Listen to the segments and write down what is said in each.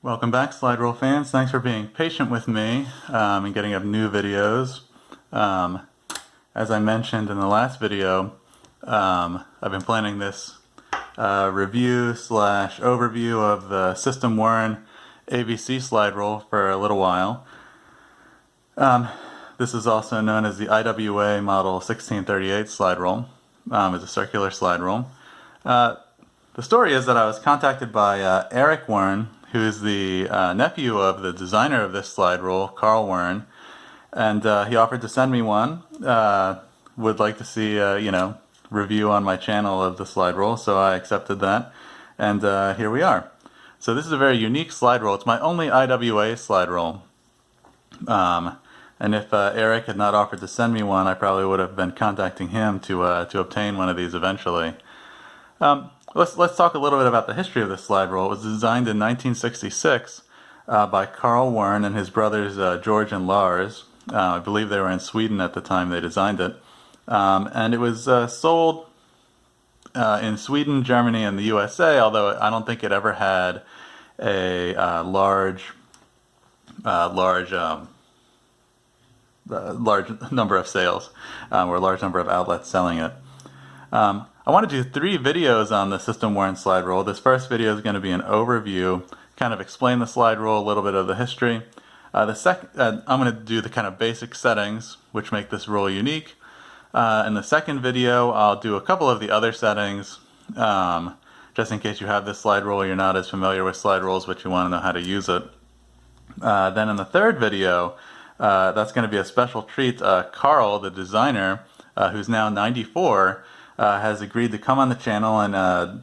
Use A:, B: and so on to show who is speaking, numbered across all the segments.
A: Welcome back, slide rule fans. Thanks for being patient with me and getting up new videos. As I mentioned in the last video, I've been planning this review slash overview of the System Wern ABC slide rule for a little while. This is also known as the IWA Model 1638 slide rule. It's a circular slide rule. The story is that I was contacted by Eric Wern, who is the nephew of the designer of this slide rule, Carl Wern, and he offered to send me one. Would like to see review on my channel of the slide rule, so I accepted that, and here we are. So this is a very unique slide rule. It's my only IWA slide rule, and if Eric had not offered to send me one, I probably would have been contacting him to obtain one of these eventually. Let's talk a little bit about the history of this slide rule. It was designed in 1966 by Carl Wern and his brothers George and Lars. I believe they were in Sweden at the time they designed it. And it was sold in Sweden, Germany, and the USA, although I don't think it ever had a large number of sales or a large number of outlets selling it. I want to do 3 videos on the System Wern slide rule. This first video is going to be an overview, kind of explain the slide rule, a little bit of the history. I'm going to do the kind of basic settings which make this rule unique. In the second video, I'll do a couple of the other settings, just in case you have this slide rule, you're not as familiar with slide rules, but you want to know how to use it. Then in the third video, that's going to be a special treat. Carl, the designer, who's now 94, has agreed to come on the channel and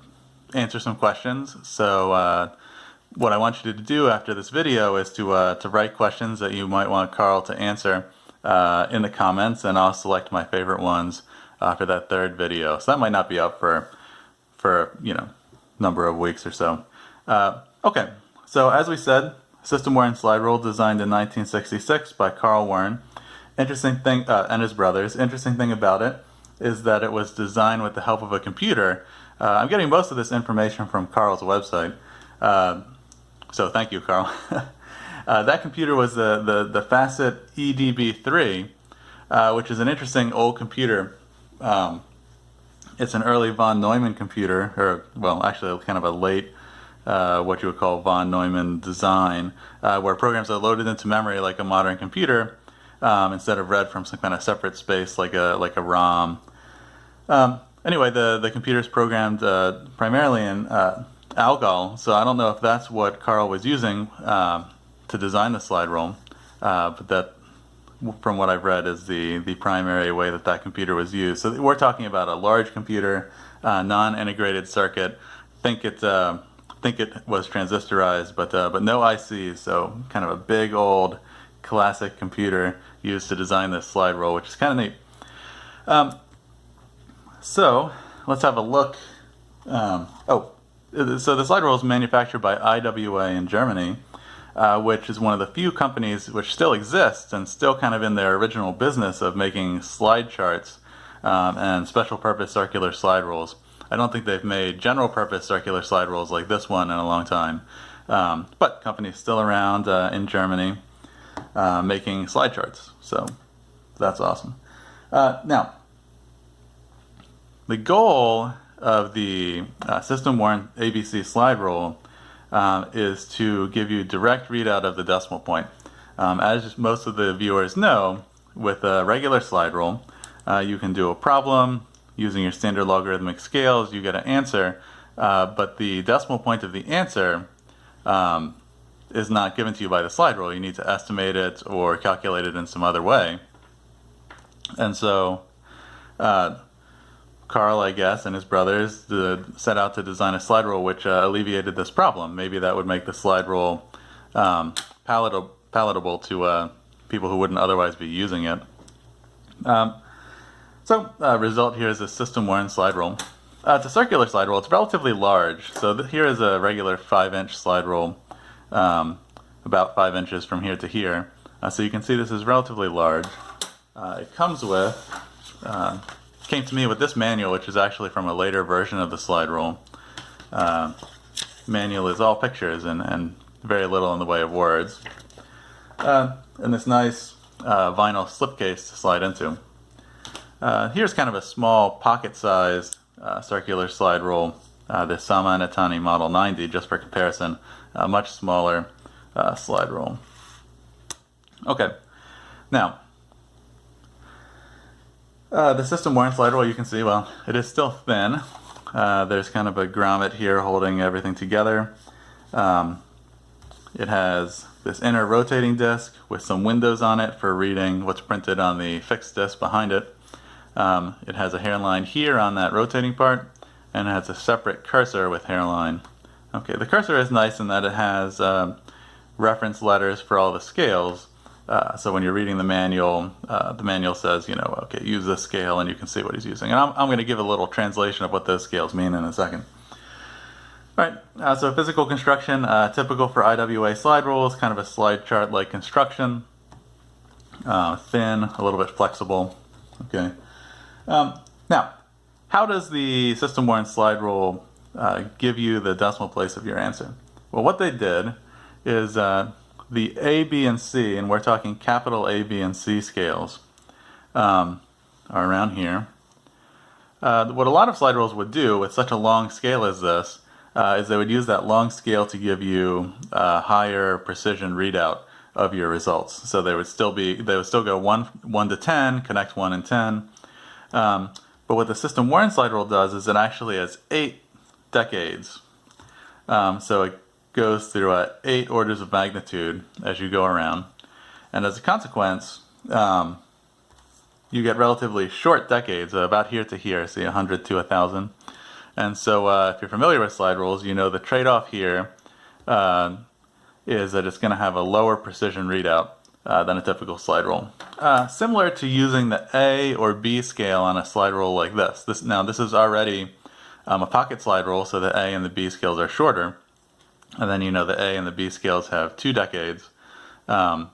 A: answer some questions. So what I want you to do after this video is to write questions that you might want Carl to answer in the comments, and I'll select my favorite ones for that third video. So that might not be up for number of weeks or so. Okay, so as we said, System Wern slide rule designed in 1966 by Carl Wern. Interesting thing, and his brothers. Interesting thing about it is that it was designed with the help of a computer. I'm getting most of this information from Carl's website, so thank you, Carl. That computer was the Facet EDB3, which is an interesting old computer. It's an early von Neumann computer, or well, actually kind of a late what you would call von Neumann design, where programs are loaded into memory like a modern computer, instead of read from some kind of separate space like a ROM. Anyway, the computer is programmed primarily in Algol, so I don't know if that's what Carl was using to design the slide rule, but that, from what I've read, is the primary way that computer was used. So we're talking about a large computer, non-integrated circuit. Think it was transistorized, but no ICs, so kind of a big old classic computer used to design this slide rule, which is kind of neat. So let's have a look. So the slide rule is manufactured by IWA in Germany, which is one of the few companies which still exists and still kind of in their original business of making slide charts and special purpose circular slide rules. I don't think they've made general purpose circular slide rules like this one in a long time, but company's still around in Germany making slide charts, so that's awesome. Now, the goal of the System Wern ABC slide rule is to give you direct readout of the decimal point. As most of the viewers know, with a regular slide rule, you can do a problem using your standard logarithmic scales, you get an answer, but the decimal point of the answer is not given to you by the slide rule. You need to estimate it or calculate it in some other way. And so Carl, I guess, and his brothers set out to design a slide rule which alleviated this problem. Maybe that would make the slide rule palatable to people who wouldn't otherwise be using it. Result here is a System Wern slide rule. It's a circular slide rule. It's relatively large. So here is a regular 5-inch slide rule, about 5 inches from here to here. So you can see this is relatively large. It comes with came to me with this manual, which is actually from a later version of the slide rule. Manual is all pictures and very little in the way of words. And this nice vinyl slipcase to slide into. Here's kind of a small pocket-sized circular slide rule. The Sama Anatani Model 90, just for comparison, a much smaller slide rule. Okay, now the System Wern slide rule, you can see, well, it is still thin. There's kind of a grommet here holding everything together. It has this inner rotating disc with some windows on it for reading what's printed on the fixed disc behind it. It has a hairline here on that rotating part, and it has a separate cursor with hairline. Okay, the cursor is nice in that it has reference letters for all the scales. So when you're reading the manual says, okay, use this scale, and you can see what he's using. And I'm going to give a little translation of what those scales mean in a second. All right, so physical construction, typical for IWA slide rules, kind of a slide chart-like construction. Thin, a little bit flexible. Okay. Now, how does the System Wern slide rule give you the decimal place of your answer? Well, what they did is the A, B, and C, and we're talking capital A, B, and C scales, are around here. What a lot of slide rules would do with such a long scale as this is they would use that long scale to give you a higher precision readout of your results. So they would still go 1 to 10, connect 1 and 10. But what the System Wern slide rule does is it actually has 8 decades. So it goes through 8 orders of magnitude as you go around. And as a consequence, you get relatively short decades, about here to here, see 100 to 1,000. And so if you're familiar with slide rules, you know the trade-off here is that it's going to have a lower precision readout than a typical slide rule. Similar to using the A or B scale on a slide rule like this. This is already a pocket slide rule, so the A and the B scales are shorter. And then the A and the B scales have 2 decades. And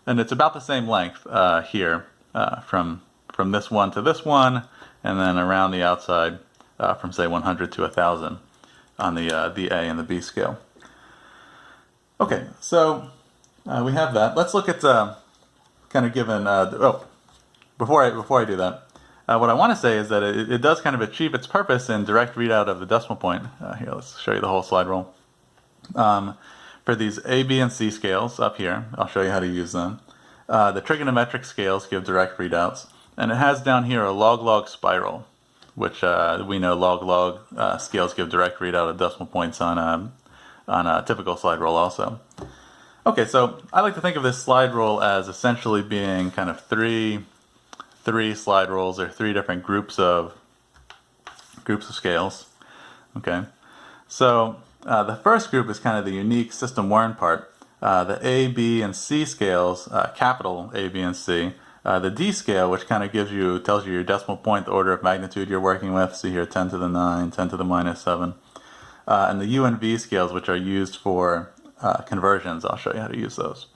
A: it's about the same length here, from this one to this one, and then around the outside from say 100 to 1,000 on the A and the B scale. Okay, so we have that. Let's look at kind of given. Before I do that, what I want to say is that it does kind of achieve its purpose in direct readout of the decimal point. Here, let's show you the whole slide rule. For these A, B, and C scales up here, I'll show you how to use them. The trigonometric scales give direct readouts, and it has down here a log-log spiral, which we know log-log scales give direct readout of decimal points on a typical slide rule also. Okay, so I like to think of this slide rule as essentially being kind of three slide rules, or 3 different groups of scales. Okay, so the first group is kind of the unique System Wern part. The A, B, and C scales, capital A, B, and C. The D scale, which kind of tells you your decimal point, the order of magnitude you're working with. See here, 10 to the 9, 10 to the minus 7. And the U and V scales, which are used for conversions. I'll show you how to use those.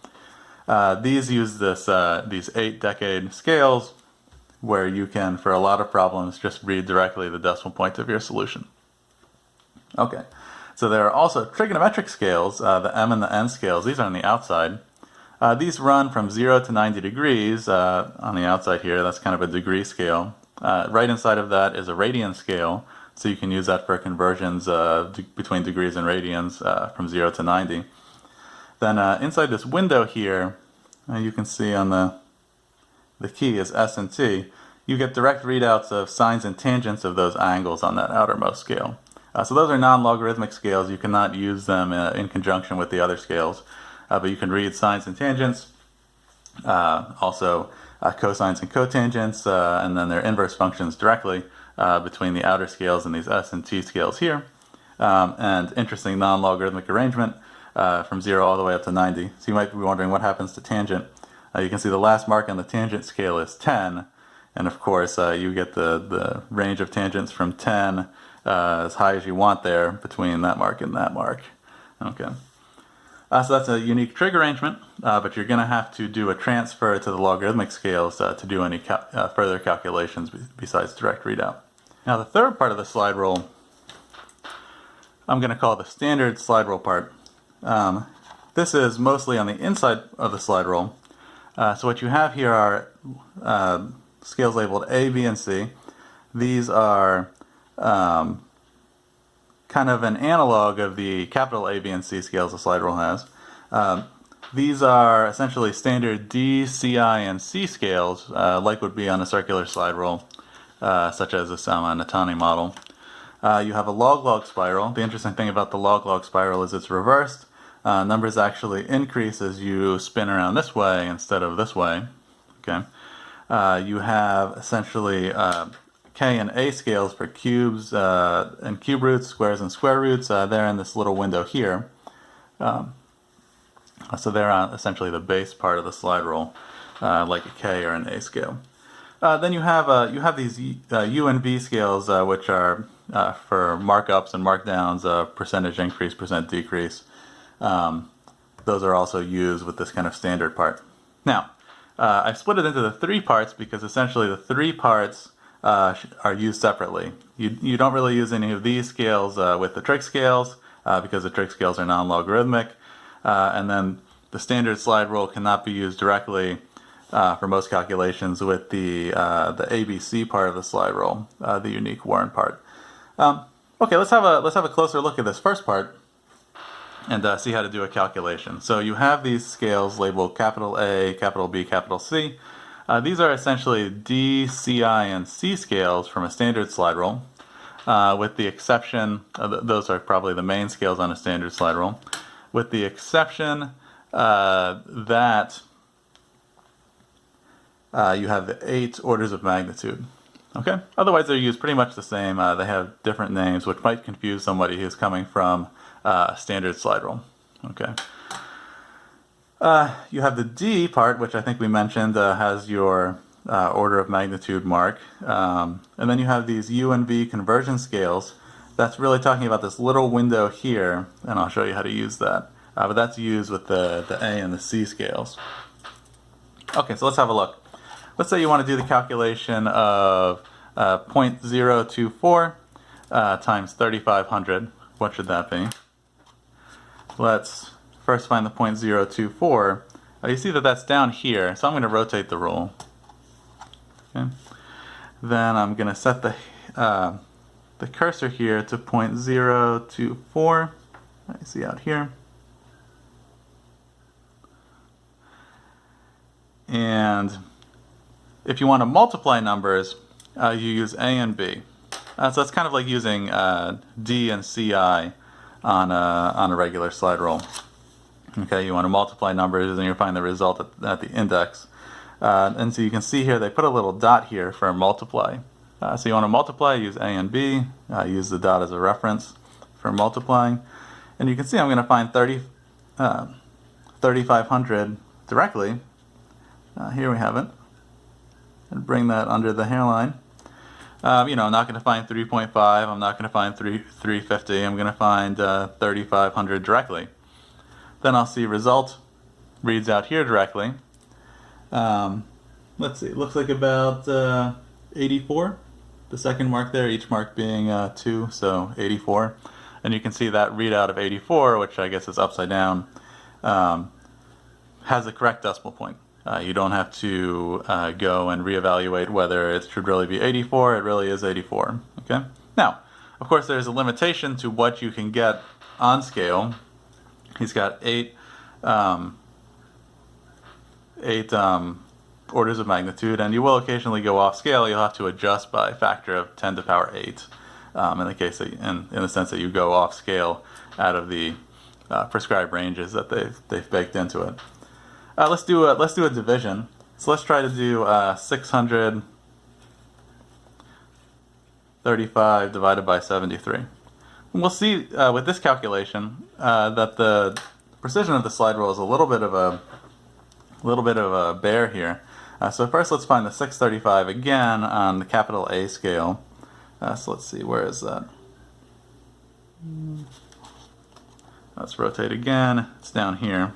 A: These use these 8-decade scales, where you can, for a lot of problems, just read directly the decimal point of your solution. Okay, so there are also trigonometric scales, the M and the N scales. These are on the outside. These run from 0 to 90 degrees on the outside here. That's kind of a degree scale. Right inside of that is a radian scale, so you can use that for conversions between degrees and radians from 0 to 90. Then inside this window here, you can see on the key is S and T. You get direct readouts of sines and tangents of those angles on that outermost scale. So those are non-logarithmic scales. You cannot use them in conjunction with the other scales. But you can read sines and tangents, also cosines and cotangents, and then their inverse functions directly between the outer scales and these S and T scales here. And interesting non-logarithmic arrangement from 0 all the way up to 90. So you might be wondering what happens to tangent. You can see the last mark on the tangent scale is 10, and of course you get the range of tangents from 10 as high as you want there between that mark and that mark. Okay. So that's a unique trig arrangement, but you're going to have to do a transfer to the logarithmic scales to do any further calculations besides direct readout. Now the third part of the slide rule, I'm going to call the standard slide rule part. this is mostly on the inside of the slide rule. So what you have here are scales labeled A, B, and C. These are kind of an analog of the capital A, B, and C scales the slide rule has. These are essentially standard D, CI, and C scales, like would be on a circular slide rule, such as the Natani model. You have a log-log spiral. The interesting thing about the log-log spiral is it's reversed. Numbers actually increase as you spin around this way instead of this way. Okay. You have essentially K and A scales for cubes and cube roots, squares and square roots. They're in this little window here. So they're on essentially the base part of the slide rule, like a K or an A scale. Then you have these U and V scales, which are for markups and markdowns, percentage increase, percent decrease. Those are also used with this kind of standard part. Now, I've split it into the three parts because essentially the three parts are used separately. You don't really use any of these scales with the trig scales because the trig scales are non-logarithmic. And then the standard slide rule cannot be used directly for most calculations with the ABC part of the slide rule, the unique Wern part. Okay, let's have a closer look at this first part and see how to do a calculation. So you have these scales labeled capital A, capital B, capital C. These are essentially D, CI, and C scales from a standard slide rule, with the exception, those are probably the main scales on a standard slide rule, with the exception that you have the 8 orders of magnitude. Okay? Otherwise, they're used pretty much the same. They have different names, which might confuse somebody who's coming from a standard slide rule. Okay. You have the D part, which I think we mentioned has your order of magnitude mark. And then you have these U and V conversion scales. That's really talking about this little window here, and I'll show you how to use that. But that's used with the A and the C scales. Okay, so let's have a look. Let's say you want to do the calculation of 0.024 times 3500. What should that be? Let's first find the 0.024. You see that that's down here, so I'm going to rotate the rule. Okay. Then I'm going to set the cursor here to 0.024. You see out here. And if you want to multiply numbers, you use A and B. So that's kind of like using D and CI on a regular slide rule. Okay, you want to multiply numbers and you'll find the result at the index. And so you can see here they put a little dot here for multiply. So you want to multiply, use A and B, use the dot as a reference for multiplying. And you can see I'm going to find 3,500 directly. Here we have it. And bring that under the hairline. I'm not going to find 3.5, I'm not going to find 350, I'm going to find 3,500 directly. Then I'll see result reads out here directly. Let's see, it looks like about 84. The second mark there, each mark being 2, so 84. And you can see that readout of 84, which I guess is upside down, has the correct decimal point. You don't have to go and reevaluate whether it should really be 84. It really is 84. Okay. Now, of course, there's a limitation to what you can get on scale. He's got 8 orders of magnitude, and you will occasionally go off scale. You'll have to adjust by a factor of 10 to the power 8. In the case that, in the sense that you go off scale out of the prescribed ranges that they've baked into it. Let's do a division. So let's try to do 635 divided by 73. And we'll see with this calculation that the precision of the slide rule is a little bit of a bear here. So first, let's find the 635 again on the capital A scale. So let's see, where is that? Let's rotate again. It's down here.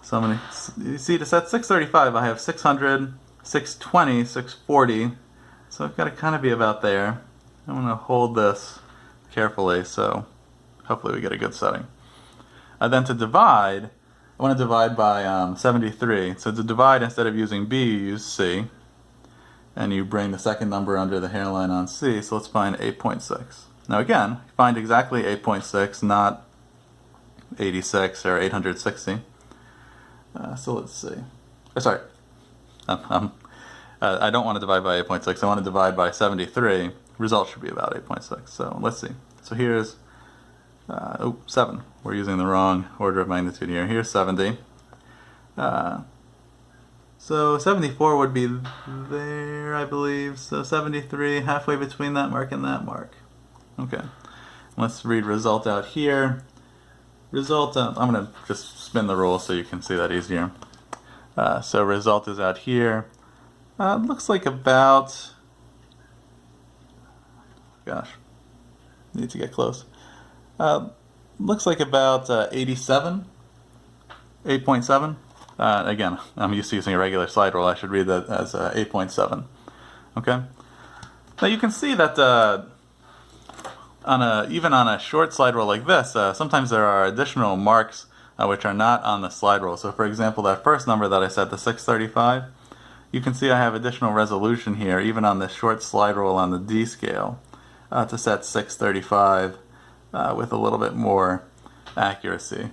A: So I'm going to, you see, to set 635, I have 600, 620, 640. So I've got to kind of be about there. I'm going to hold this carefully, so hopefully we get a good setting. Then to divide, I want to divide by 73. So to divide, instead of using B, you use C. And you bring the second number under the hairline on C. So let's find 8.6. Now again, find exactly 8.6, not 86 or 860. So let's see. Sorry. I don't want to divide by 8.6. I want to divide by 73. Result should be about 8.6. So let's see. So here's 7. We're using the wrong order of magnitude here. Here's 70. So 74 would be there, I believe. So 73, halfway between that mark and that mark. Okay. Let's read result out here. Result, I'm going to just spin the rule so you can see that easier. So result is out here. Looks like about, gosh, need to get close. Looks like about 87, 8.7. Again, I'm used to using a regular slide rule. I should read that as 8.7. Okay. Now you can see that even on a short slide rule like this, sometimes there are additional marks which are not on the slide rule. So for example, that first number that I set, the 635, you can see I have additional resolution here, even on this short slide rule on the D scale, to set 635 with a little bit more accuracy.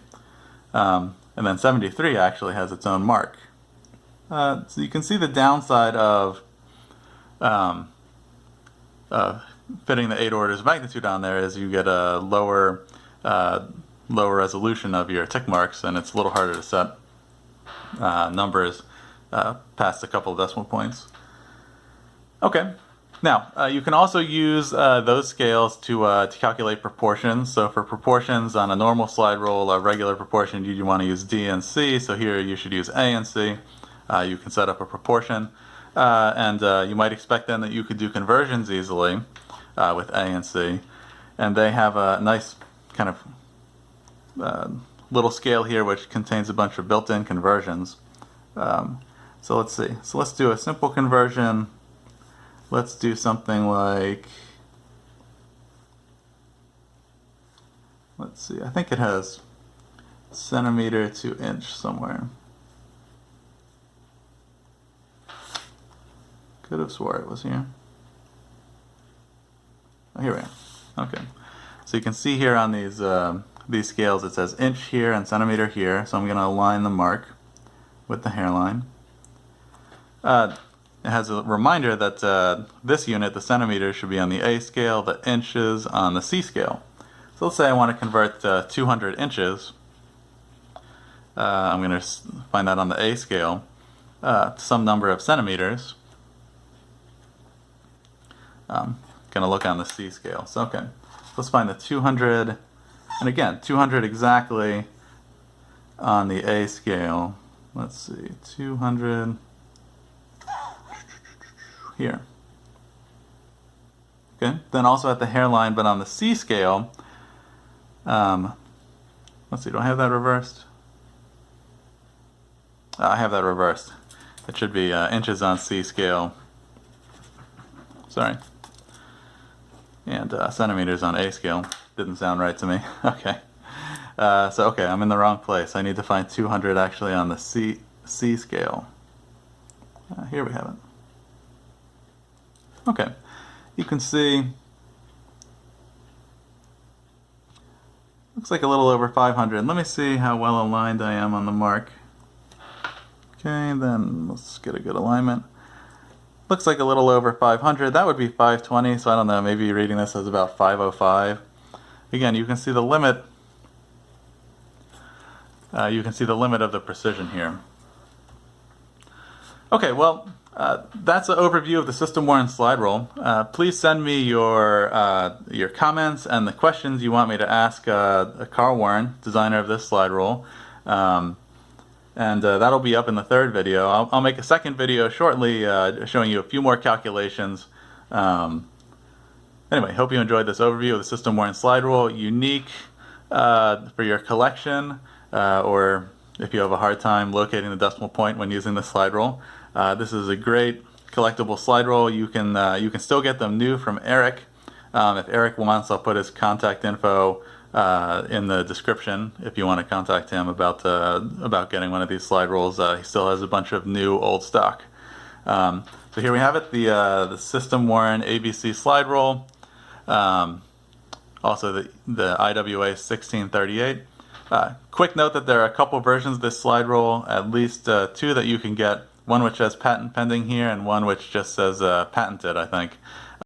A: And then 73 actually has its own mark. So you can see the downside of fitting the 8 orders of magnitude on there is you get a lower resolution of your tick marks, and it's a little harder to set numbers past a couple of decimal points. Okay. Now, you can also use those scales to calculate proportions. So for proportions on a normal slide rule, a regular proportion, you want to use D and C. So here you should use A and C. You can set up a proportion. And you might expect then that you could do conversions easily with A and C. And they have a nice kind of little scale here which contains a bunch of built-in conversions. So let's see. So let's do a simple conversion. Let's do something like, let's see, I think it has centimeter to inch somewhere. Could have swore it was here. Oh, here we are. Okay. So you can see here on these scales it says inch here and centimeter here. So I'm going to align the mark with the hairline. It has a reminder that this unit, the centimeter, should be on the A scale, the inches on the C scale. So let's say I want to convert 200 inches. I'm going to find that on the A scale, some number of centimeters. I'm going to look on the C scale. So okay, let's find the 200, and again, 200 exactly on the A scale. Let's see, 200... here. Okay, then also at the hairline, but on the C scale, let's see, do I have that reversed? I have that reversed. It should be inches on C scale. Sorry. And centimeters on A scale. Didn't sound right to me. Okay. Okay, I'm in the wrong place. I need to find 200 actually on the C scale. Here we have it. Okay, you can see, looks like a little over 500. Let me see how well aligned I am on the mark. Okay, then let's get a good alignment. Looks like a little over 500. That would be 520, so I don't know, maybe reading this as about 505. Again, you can see the limit. You can see the limit of the precision here. Okay, well, that's an overview of the System Wern slide rule. Please send me your comments and the questions you want me to ask Carl Wern, designer of this slide rule. And that'll be up in the third video. I'll make a second video shortly showing you a few more calculations. Anyway, hope you enjoyed this overview of the System Wern slide rule. Unique for your collection, or if you have a hard time locating the decimal point when using the slide rule. This is a great collectible slide rule. You can still get them new from Eric. If Eric wants, I'll put his contact info in the description if you want to contact him about getting one of these slide rules. He still has a bunch of new old stock. So here we have it, the System Wern ABC slide rule. Also the IWA 1638. Quick note that there are a couple versions of this slide rule, at least two that you can get. One which says patent pending here, and one which just says patented, I think.